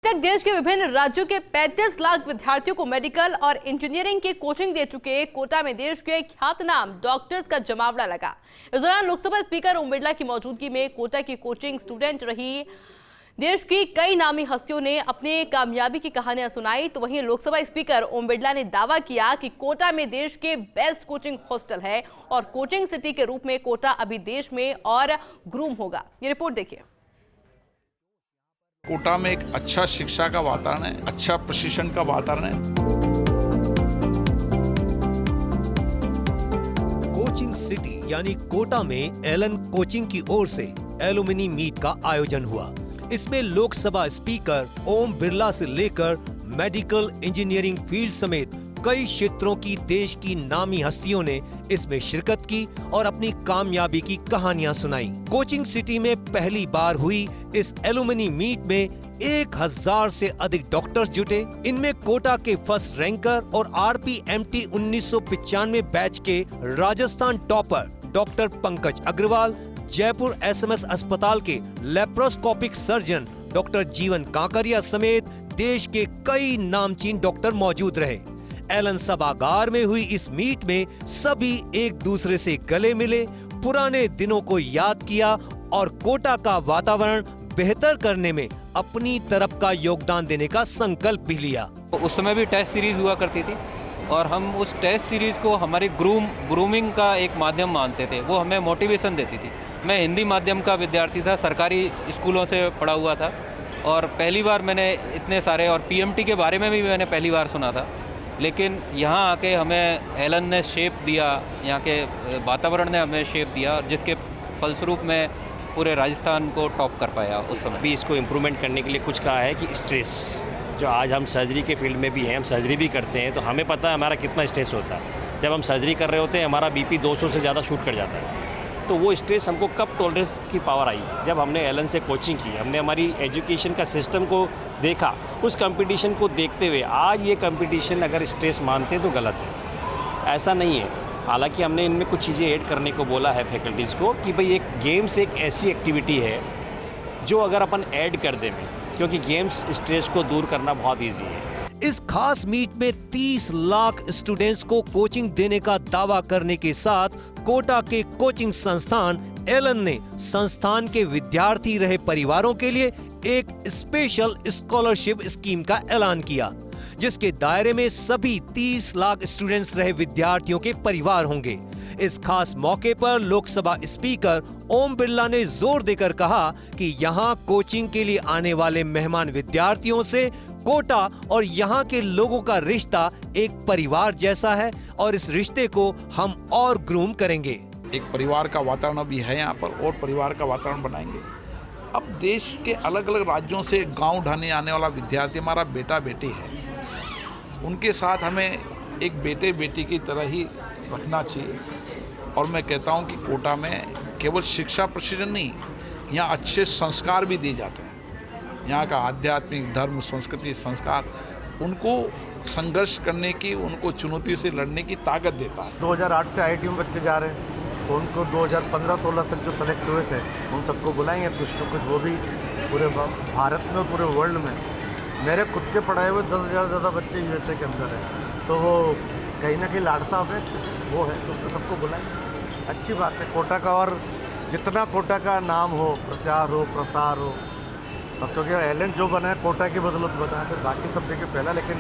तक देश के विभिन्न राज्यों के 35 लाख विद्यार्थियों को मेडिकल और इंजीनियरिंग की कोचिंग दे चुके कोटा में देश के ख्यातनाम डॉक्टर्स का जमावड़ा लगा। इस दौरान लोकसभा स्पीकर ओम बिरला की मौजूदगी में कोटा की कोचिंग स्टूडेंट रही देश की कई नामी हस्तियों ने अपने कामयाबी की कहानियां सुनाई। तो वहीं लोकसभा स्पीकर ओम बिरला ने दावा किया कि कोटा में देश के बेस्ट कोचिंग हॉस्टल है और कोचिंग सिटी के रूप में कोटा अभी देश में और ग्रूम होगा। ये रिपोर्ट देखिए। कोटा में एक अच्छा शिक्षा का वातावरण है, अच्छा प्रशिक्षण का वातावरण है। कोचिंग सिटी यानी कोटा में एलन कोचिंग की ओर से एलुमनी मीट का आयोजन हुआ। इसमें लोकसभा स्पीकर ओम बिरला से लेकर मेडिकल इंजीनियरिंग फील्ड समेत कई क्षेत्रों की देश की नामी हस्तियों ने इसमें शिरकत की और अपनी कामयाबी की कहानियां सुनाई। कोचिंग सिटी में पहली बार हुई इस एलुमनी मीट में 1000 से अधिक डॉक्टर्स जुटे। इनमें कोटा के फर्स्ट रैंकर और RPMT 1995 बैच के Rajasthan topper doctor Pankaj Agarwal, Jaipur SMS अस्पताल के लेप्रोस्कोपिक सर्जन डॉक्टर जीवन कांकरिया समेत देश के कई नामचीन डॉक्टर मौजूद रहे। एलन सभागार में हुई इस मीट में सभी एक दूसरे से गले मिले, पुराने दिनों को याद किया और कोटा का वातावरण बेहतर करने में अपनी तरफ का योगदान देने का संकल्प भी लिया। उस समय भी टेस्ट सीरीज हुआ करती थी और हम उस टेस्ट सीरीज को हमारी ग्रूमिंग का एक माध्यम मानते थे। वो हमें मोटिवेशन देती थी। मैं हिंदी माध्यम का विद्यार्थी था, सरकारी स्कूलों से पढ़ा हुआ था और पहली बार मैंने इतने सारे और PMT के बारे में भी मैंने पहली बार सुना था। लेकिन यहाँ आके हमें एलन ने शेप दिया, यहाँ के वातावरण ने हमें शेप दिया, जिसके फलस्वरूप में पूरे राजस्थान को टॉप कर पाया उस समय भी। इसको इम्प्रूवमेंट करने के लिए कुछ कहा है कि स्ट्रेस, जो आज हम सर्जरी के फील्ड में भी हैं, हम सर्जरी भी करते हैं, तो हमें पता है हमारा कितना स्ट्रेस होता है। जब हम सर्जरी कर रहे होते हैं हमारा BP 200 से ज़्यादा शूट कर जाता है। तो वो स्ट्रेस हमको कब टॉलरेंस की पावर आई, जब हमने एलन से कोचिंग की, हमने हमारी एजुकेशन का सिस्टम को देखा, उस कंपटीशन को देखते हुए आज ये कंपटीशन अगर स्ट्रेस मानते हैं तो गलत है, ऐसा नहीं है। हालांकि हमने इनमें कुछ चीज़ें ऐड करने को बोला है फैकल्टीज़ को कि भाई एक गेम्स एक ऐसी एक्टिविटी है जो अगर अपन ऐड कर दें, क्योंकि गेम्स स्ट्रेस को दूर करना बहुत ईजी है। इस खास मीट में 30 लाख स्टूडेंट्स को कोचिंग देने का दावा करने के साथ कोटा के कोचिंग संस्थान एलन ने संस्थान के विद्यार्थी रहे परिवारों के लिए एक स्पेशल स्कॉलरशिप स्कीम का ऐलान किया, जिसके दायरे में सभी 30 लाख स्टूडेंट्स रहे विद्यार्थियों के परिवार होंगे। इस खास मौके पर लोकसभा स्पीकर ओम बिरला ने जोर देकर कहा कि यहाँ कोचिंग के लिए आने वाले मेहमान विद्यार्थियों से कोटा और यहाँ के लोगों का रिश्ता एक परिवार जैसा है और इस रिश्ते को हम और ग्रूम करेंगे। एक परिवार का वातावरण भी है यहाँ पर और परिवार का वातावरण बनाएंगे। अब देश के अलग अलग राज्यों से गांव ढाने आने वाला विद्यार्थी हमारा बेटा बेटी है, उनके साथ हमें एक बेटे बेटी की तरह ही रखना चाहिए। और मैं कहता हूँ कि कोटा में केवल शिक्षा प्रशिक्षण नहीं, यहाँ अच्छे संस्कार भी दिए जाते हैं। यहाँ का आध्यात्मिक धर्म संस्कृति संस्कार उनको संघर्ष करने की, उनको चुनौतियों से लड़ने की ताकत देता है। 2008 से IIT में बच्चे जा रहे हैं, उनको 2015-16 तक जो सेलेक्ट हुए थे उन सबको बुलाएंगे कुछ न कुछ, वो भी पूरे भारत में पूरे वर्ल्ड में। मेरे खुद के पढ़ाए हुए 10,000 से ज़्यादा बच्चे USA के अंदर हैं, तो वो कहीं ना कहीं लाड़ता में कुछ वो है, तो सबको बुलाएंगे। अच्छी बात है कोटा का, और जितना कोटा का नाम हो, प्रचार हो, प्रसार हो, क्योंकि एलन जो बना है कोटा की बदौलत बना है, फिर बाकी सब जगह पहला, लेकिन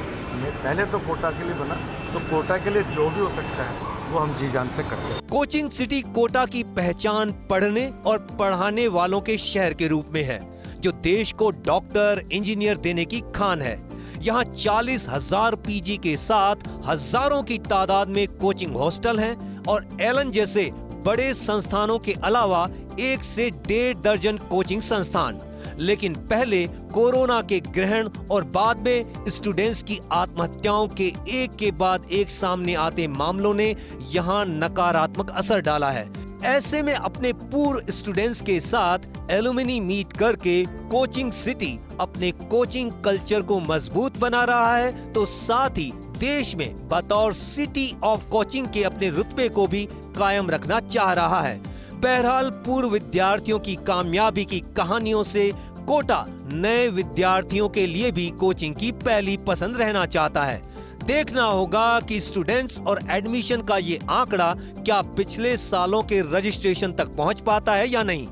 पहले तो कोटा के लिए बना, तो कोटा के लिए जो भी हो सकता है वो हम जी जान से करते हैं। कोचिंग सिटी कोटा की पहचान पढ़ने और पढ़ाने वालों के शहर के रूप में है, जो देश को डॉक्टर इंजीनियर देने की खान है। यहाँ 40,000 PG के साथ हजारों की तादाद में कोचिंग हॉस्टल हैं और एलन जैसे बड़े संस्थानों के अलावा 1 से 1.5 दर्जन कोचिंग संस्थान। लेकिन पहले कोरोना के ग्रहण और बाद में स्टूडेंट्स की आत्महत्याओं के एक के बाद एक सामने आते मामलों ने यहाँ नकारात्मक असर डाला है। ऐसे में अपने पूर्व स्टूडेंट्स के साथ एलुमनी मीट करके कोचिंग सिटी अपने कोचिंग कल्चर को मजबूत बना रहा है, तो साथ ही देश में बतौर सिटी ऑफ कोचिंग के अपने रुतबे को भी कायम रखना चाह रहा है। बहरहाल पूर्व विद्यार्थियों की कामयाबी की कहानियों से कोटा नए विद्यार्थियों के लिए भी कोचिंग की पहली पसंद रहना चाहता है। देखना होगा कि स्टूडेंट्स और एडमिशन का ये आंकड़ा क्या पिछले सालों के रजिस्ट्रेशन तक पहुंच पाता है या नहीं,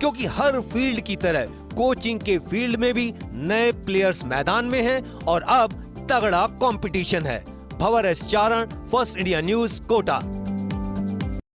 क्योंकि हर फील्ड की तरह कोचिंग के फील्ड में भी नए प्लेयर्स मैदान में हैं और अब तगड़ा कंपटीशन है। भंवर एस चारण, फर्स्ट इंडिया न्यूज, कोटा।